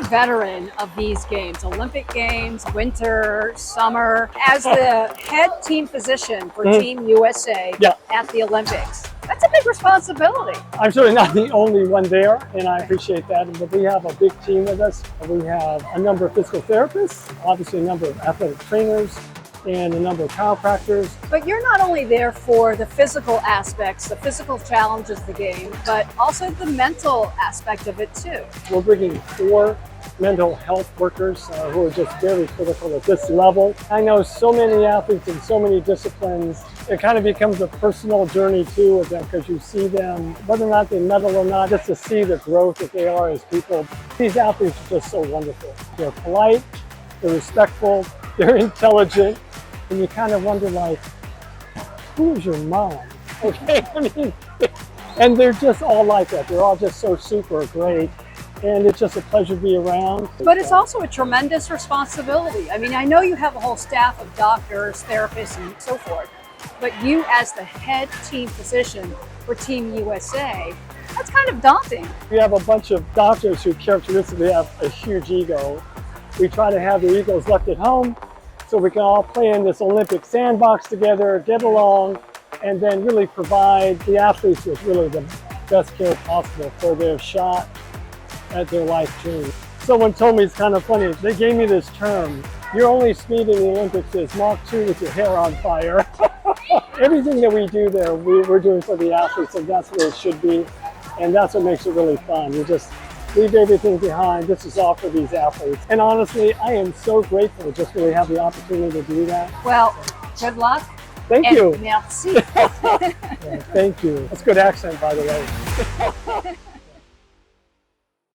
veteran of these games, Olympic Games, winter, summer, as the head team physician for Team USA at the Olympics. That's a big responsibility. I'm certainly not the only one there, and I appreciate that. But we have a big team with us. We have a number of physical therapists, obviously a number of athletic trainers, and a number of chiropractors. But you're not only there for the physical aspects, the physical challenges of the game, but also the mental aspect of it too. We're bringing 4 mental health workers who are just very critical at this level. I know so many athletes in so many disciplines. It kind of becomes a personal journey too with them because you see them, whether or not they medal or not, just to see the growth that they are as people. These athletes are just so wonderful. They're polite, they're respectful, they're intelligent, and you kind of wonder, like, who's your mom? Okay, I mean, and they're just all like that. They're all just so super great, and it's just a pleasure to be around. But it's also a tremendous responsibility. I mean, I know you have a whole staff of doctors, therapists, and so forth, but you as the head team physician for Team USA, that's kind of daunting. We have a bunch of doctors who characteristically have a huge ego. We try to have the egos left at home, so we can all play in this Olympic sandbox together, get along, and then really provide the athletes with really the best care possible for their shot at their life dream. Someone told me, it's kind of funny, they gave me this term, your only speed in the Olympics is Mach 2 with your hair on fire. Everything that we do there, we're doing for the athletes, and that's what it should be, and that's what makes it really fun. You just leave everything behind. This is all for these athletes. And honestly, I am so grateful to just really have the opportunity to do that. Well, good luck. Thank you. Merci. Yeah, thank you. That's good accent, by the way.